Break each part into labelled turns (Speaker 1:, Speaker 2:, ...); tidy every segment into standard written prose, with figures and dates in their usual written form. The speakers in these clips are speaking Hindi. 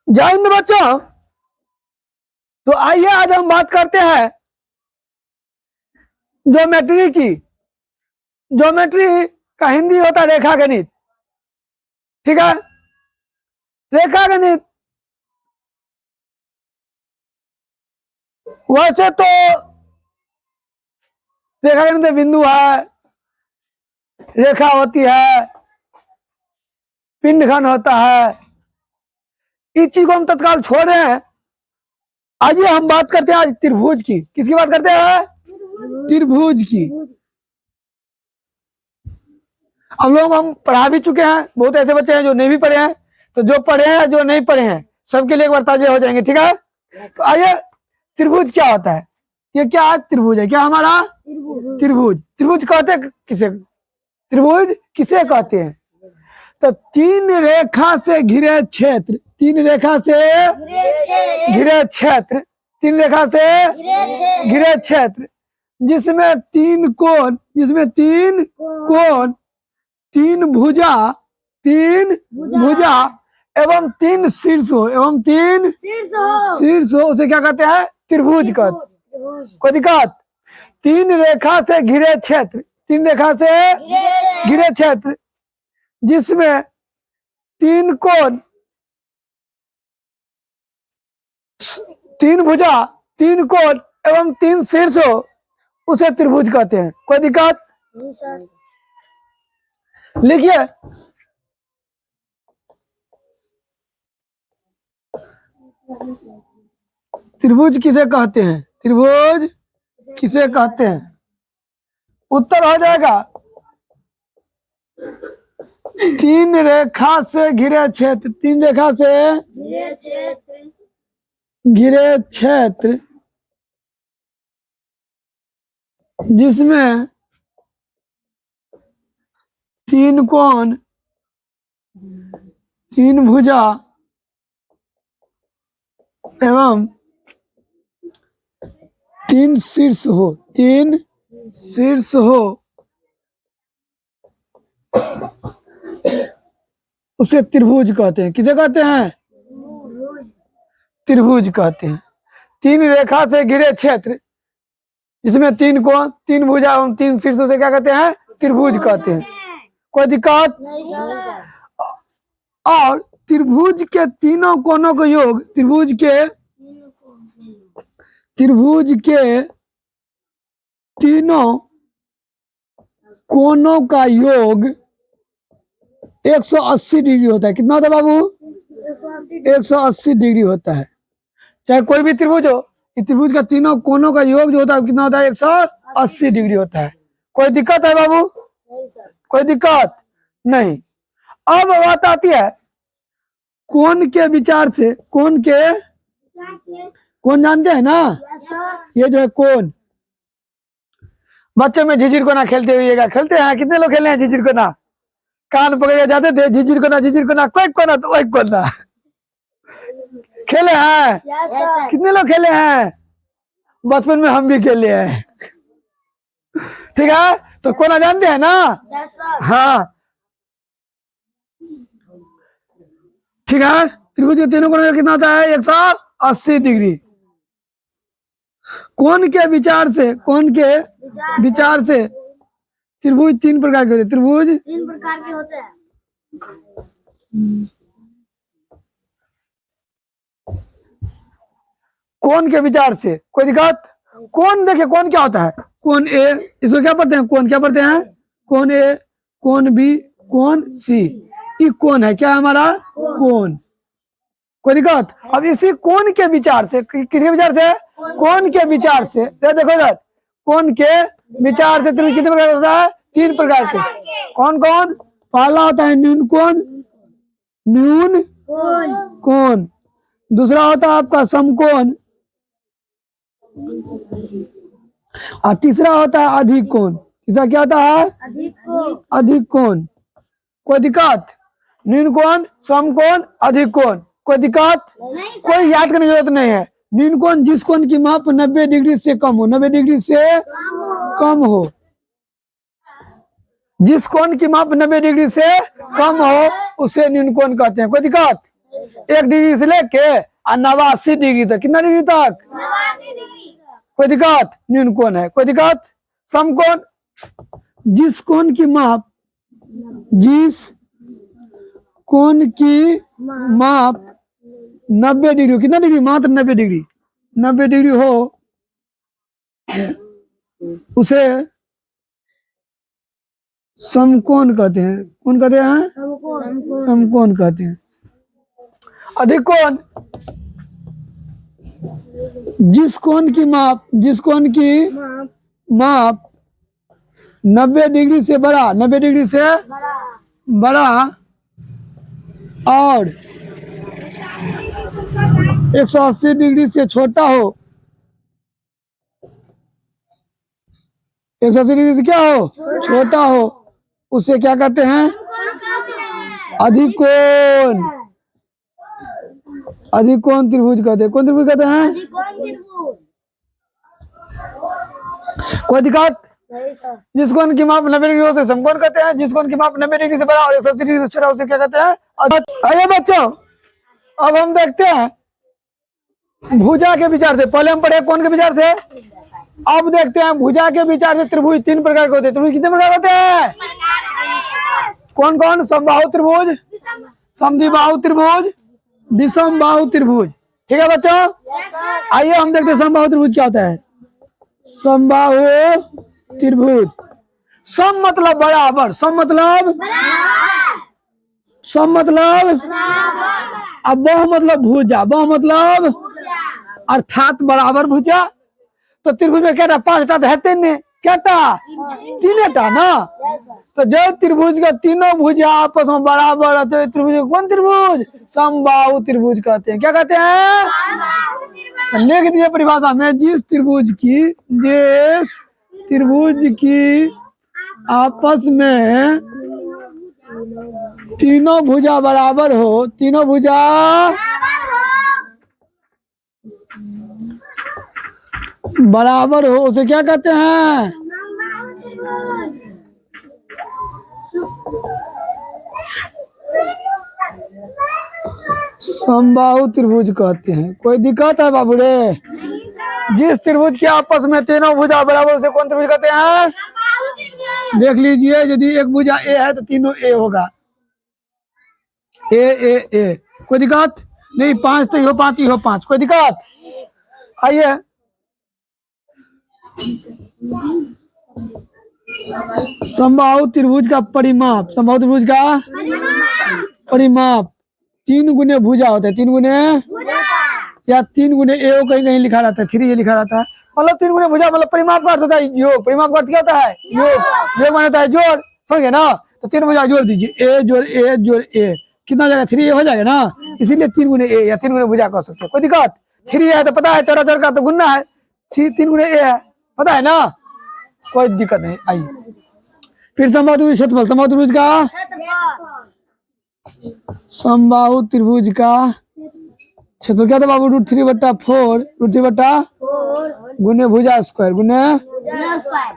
Speaker 1: जय हिंद बच्चों। तो आइए आज हम बात करते हैं ज्योमेट्री की। ज्योमेट्री का हिंदी होता है रेखा गणित। ठीक है, रेखा गणित वैसे तो रेखा गणित में बिंदु है, रेखा होती है, पिंडघन होता है। इस चीज को हम तत्काल छोड़ रहे हैं। आइए हम बात करते हैं आज त्रिभुज की। किसकी बात करते हैं? त्रिभुज की। हम लोग हम पढ़ा भी चुके हैं, बहुत ऐसे बच्चे हैं जो नहीं भी पढ़े हैं। तो जो पढ़े हैं जो नहीं पढ़े हैं सबके लिए एक बार ताजे हो जाएंगे। ठीक है, तो आइए त्रिभुज क्या होता है। ये क्या त्रिभुज है? क्या हमारा त्रिभुज। त्रिभुज कहते हैं किसे? त्रिभुज किसे कहते हैं? तो तीन रेखा से घिरे क्षेत्र, तीन रेखा से घिरे क्षेत्र, तीन रेखा से घिरे क्षेत्र जिसमें तीन कोण, तीन भुजा एवं तीन शीर्ष हो, उसे क्या कहते हैं? त्रिभुज कहते। कोई दिक्कत? तीन रेखा से घिरे क्षेत्र, तीन रेखा से घिरे क्षेत्र जिसमें तीन कोण, तीन भुजा, तीन कोण एवं तीन शीर्ष हो, उसे त्रिभुज कहते हैं। कोई दिक्कत? लिखिए, त्रिभुज किसे कहते हैं? त्रिभुज किसे कहते हैं? उत्तर हो जाएगा तीन रेखा से घिरे क्षेत्र, तीन रेखा से घिरे क्षेत्र जिसमें तीन कोण, तीन भुजा एवं तीन शीर्ष हो, तीन शीर्ष हो, उसे त्रिभुज कहते हैं। किसे कहते हैं? त्रिभुज कहते हैं। तीन रेखा से घिरे क्षेत्र जिसमें तीन कोण, तीन भुजा एवं तीन शीर्षों से क्या कहते हैं? त्रिभुज कहते हैं। कोई दिक्कत? और त्रिभुज के तीनों कोणों का योग, त्रिभुज के तीनों कोणों का योग 180 डिग्री होता है। कितना होता है बाबू? 180 डिग्री होता है। चाहे कोई भी त्रिभुज हो, इस त्रिभुज का तीनों कोणों का योग जो होता है कितना होता है? 180 डिग्री होता है। कोई दिक्कत है बाबू? कोई दिक्कत नहीं। अब बात आती है कोण के विचार से। कोण जानते हैं ना? ये जो है कोण। बच्चे में झिझिर कोना खेलते हुए खेलते हैं। कितने लोग खेले हैं झिझिर कोना? कान पकड़े जाते थे, झिझिर कोना कोई कोना तो वही कोना खेले हैं। कितने लोग खेले हैं? बचपन में हम भी खेले हैं। ठीक है, तो कोना जानते हैं ना? हाँ, ठीक है। त्रिभुज के तीनों कोणों कितना होता है? 180 डिग्री। कोण के विचार से त्रिभुज तीन प्रकार के होते हैं। त्रिभुज तीन प्रकार के होते हैं। कोण के विचार से कोई दिक्कत? कोण देखिए, कोण क्या होता है? कोण ए, इसको क्या पढ़ते हैं? कोण क्या पढ़ते हैं? कोण ए, कोण बी, कोण सी। ये कोण है। क्या है हमारा? कोण। कोई दिक्कत? अब इसी कोण के विचार से, किसके विचार से? कोण के विचार से। देखो इधर, कोण के विचार से त्रिभुज कितने प्रकार होता है? तीन प्रकार के। कौन कौन? पहला होता है न्यून कोण, न्यून कोण। दूसरा होता है आपका समकोण, और तीसरा होता है अधिक कोण। तीसरा क्या होता है? अधिक कोण। कोई दिक्कत? न्यून कोण, समकोण, अधिक कोण। कोई दिक्कत? कोई याद करने की जरूरत नहीं है। न्यून कोण जिस कोण की माप 90 डिग्री से कम हो, 90 डिग्री से कम हो, जिस कोण की माप 90 डिग्री से कम हो उसे न्यून कोण कहते हैं। कोई दिक्कत? 1 डिग्री से लेके 89 डिग्री तक, कितना डिग्री तक? कोई दिक्कत? न्यून कोण है, कोई दिक्कत? समकोण, जिस कोण की माप 90 डिग्री, कितना डिग्री? मात्र 90 डिग्री, 90 डिग्री हो उसे समकोण कहते हैं। कौन कहते हैं? समकोण कहते हैं। अधिक कोण, जिस कोण की माप 90 डिग्री से बड़ा, 90 डिग्री से बड़ा और 180 डिग्री से छोटा हो, 180 डिग्री से क्या हो? छोटा हो, उसे क्या कहते हैं? अधिक कोण, अधिक कोण त्रिभुज कहते हैं। कौन त्रिभुज कहते हैं? कोई दिक्कत? जिस कोण की माप 90 डिग्री से समकोण कहते हैं, जिस कोण की माप 90 डिग्री से बड़ा और 180 डिग्री से छोटा, उसे क्या कहते हैं? आइए बच्चों, अब हम देखते हैं भुजा के विचार से। पहले हम पढ़े कोण के विचार से, अब देखते हैं भुजा के विचार से। त्रिभुज 3 प्रकार के होते हैं। त्रिभुज कितने प्रकार होते हैं? कौन कौन? समबाहु त्रिभुज, समद्विबाहु त्रिभुज, विषमबाहु त्रिभुज। ठीक है बच्चों, आइए हम देखते हैं समबाहु त्रिभुज क्या होता है। समबाहु त्रिभुज, सम मतलब बराबर, सम मतलब अब बहु मतलब भुजा, बहु मतलब अर्थात बराबर भुजा। तो त्रिभुज में क्या 5टा है? 3 क्या? 3 ना। तो जब त्रिभुज का तीनों भुजा आपस में बराबर है तो त्रिभुज कौन त्रिभुज? समबाहु त्रिभुज कहते हैं। क्या कहते हैं? तो लिख दिए परिभाषा में, जिस त्रिभुज की आपस में तीनों भुजा बराबर हो, तीनों भुजा बराबर हो, उसे क्या कहते हैं? समबाहु त्रिभुज कहते हैं। कोई दिक्कत है बाबू रे? जिस त्रिभुज के आपस में तीनों भुजा बराबर, उसे कौन त्रिभुज कहते हैं? देख लीजिए, यदि एक भुजा ए है तो तीनों ए होगा, ए ए ए। कोई दिक्कत नहीं? 5 तो हो 5 ही हो 5, कोई दिक्कत? आइए समबाहु त्रिभुज का परिमाप, समबाहु त्रिभुज का परिमाप 3 गुने भुजा होता है। 3 गुने या 3 गुने ए कहीं कहीं लिखा रहता है, 3 ये लिखा रहता है। मतलब 3 गुने भुजा मतलब परिमाप का अर्थ होता है योग। परिमाप का अर्थ क्या होता है? योग। योग माने होता है जोड़, समझे ना? तो 3 भुजा जोड़ दीजिए, ए जोड़ ए जोड़ ए, कितना हो जाएगा? 3 हो जाएगा ना। इसीलिए 3 गुने ए या 3 गुने भुजा कह सकते हैं। कोई दिक्कत? 3 है तो पता है, चौरा का तो गुना है, 3 गुने ए है, पता है ना? कोई दिक्कत नहीं। आइए फिर समबाहु त्रिभुज क्षेत्रफल, समबाहु त्रिभुज का समबाहु त्रिभुज का क्षेत्रफल क्या था बाबू? √3/4, √3/4 गुने भुजा स्क्वायर, गुने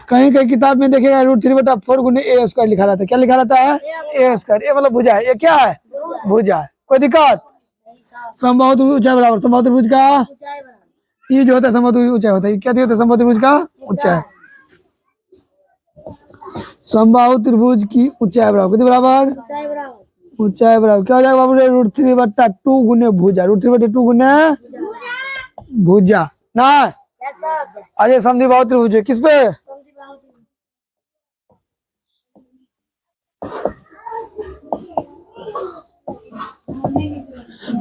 Speaker 1: कहीं कहीं किताब में देखिएगा √3/4 गुने ए स्क्वायर लिखा रहता है। क्या लिखा रहता है? ए स्क्वायर। ए मतलब भुजा है, ये क्या है? भुजा है। कोई दिक्कत? समबाहु त्रिभुज ऊंचाई बराबर, समबाहु त्रिभुज का ये जो होता है समबाहु त्रिभुज ऊंचाई होता है। क्या होता है? समबाहु त्रिभुज का ऊंचाई। समबाहु त्रिभुज की ऊंचाई बराबर, कितने बराबर? ऊंचाई बराबर क्या हो जाएगा बाबू? √3/2 गुने भुजा, √3/2 गुने भुजा ना। अजय समद्विबाहु त्रिभुज किस पे?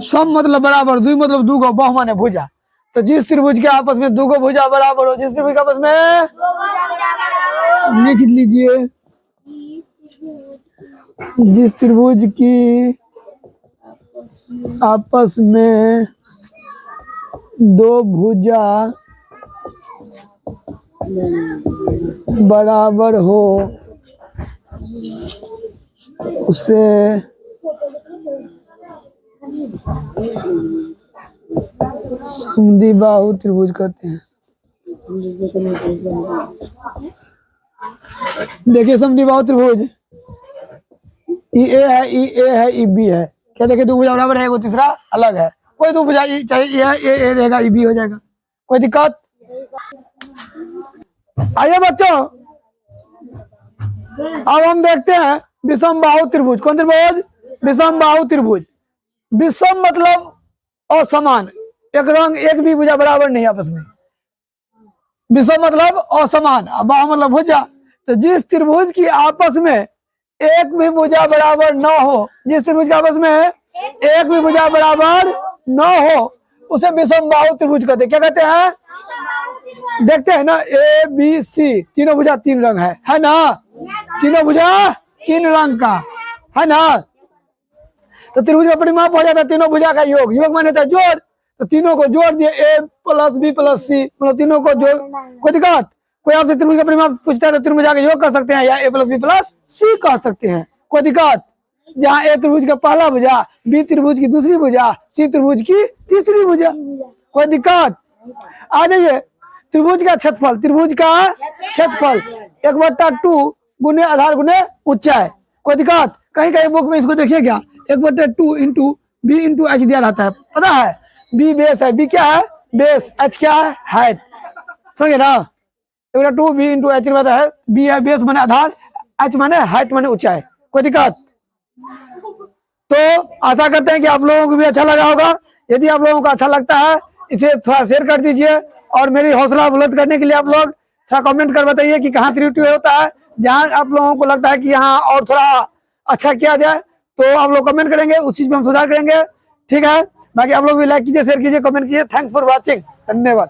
Speaker 1: सम मतलब बराबर, द्वि मतलब दूगो, बहु माने भुजा। तो जिस त्रिभुज के आपस में दूगो भुजा बराबर हो, जिस त्रिभुज के आपस में लिख लीजिए, जिस त्रिभुज की आपस में 2 भुजा बराबर हो, उसे समद्विबाहु त्रिभुज कहते हैं। देखिए समद्विबाहु त्रिभुज, ई ए है, ई ए है, ई बी है। क्या देखिए दो भुजा बराबर है, वो तीसरा अलग है। कोई दो भुजा चाहे ये रहेगा, ये भी हो जाएगा, कोई दिक्कत। आइए बच्चों, अब हम देखते हैं विषम बाहु त्रिभुज। कौन त्रिभुज? विषम बाहु त्रिभुज। विषम मतलब असमान, एक रंग एक भी भुजा बराबर नहीं आपस में। विषम मतलब असमान, बाहु मतलब भुजा। तो जिस त्रिभुज की आपस में एक भी भुजा बराबर न हो, जिस त्रिभुज के आपस में एक भी भुजा बराबर न हो, उसे विषम बाहु त्रिभुज कहते हैं। क्या कहते हैं? देखते हैं ना, ए बी सी तीनों भुजा तीन रंग है ना, तीनों भुजा तीन रंग का है ना। तो त्रिभुज का परिमाप हो जाता है तीनों भुजा का योग। योग माने होता है जोड़, तो तीनों को जोड़ दिए, ए प्लस बी प्लस सी, मतलब तीनों को जोड़। कोई दिक्कत? कोई आपसे त्रिभुज का परिमाप पूछता है तो त्रिभुज का योग कर सकते हैं, या ए प्लस बी प्लस सी कह सकते हैं। कोई दिक्कत? जहाँ ए त्रिभुज का पहला भुजा, बी त्रिभुज की दूसरी भुजा, सी त्रिभुज की तीसरी भुजा। कोई दिक्कत? आ जाइए, त्रिभुज का क्षेत्रफल, त्रिभुज का क्षेत्रफल 1/2 गुने आधार गुने ऊंचाई। कोई दिक्कत? कहीं कहीं बुक में इसको देखिए क्या, 1/2 इंटू बी इंटू एच दिया रहता है, पता है? बी बेस है, बी क्या है? बेस, एच क्या है? हाइट। समझे ना? 1/2 बी इंटू एच रहता है, बी है बेस माने आधार, एच माने हाइट माने ऊंचाई। कोई दिक्कत? तो आशा करते हैं कि आप लोगों को भी अच्छा लगा होगा। यदि आप लोगों को अच्छा लगता है, इसे थोड़ा शेयर कर दीजिए, और मेरी हौसला बुलंद करने के लिए आप लोग थोड़ा कमेंट कर बताइए कि कहाँ त्रुटि होता है। जहाँ आप लोगों को लगता है कि यहाँ और थोड़ा अच्छा किया जाए, तो आप लोग कमेंट करेंगे, उस चीज में हम सुधार करेंगे। ठीक है, बाकी आप लोग भी लाइक कीजिए, शेयर कीजिए, कमेंट कीजिए। थैंक्स फॉर वॉचिंग, धन्यवाद।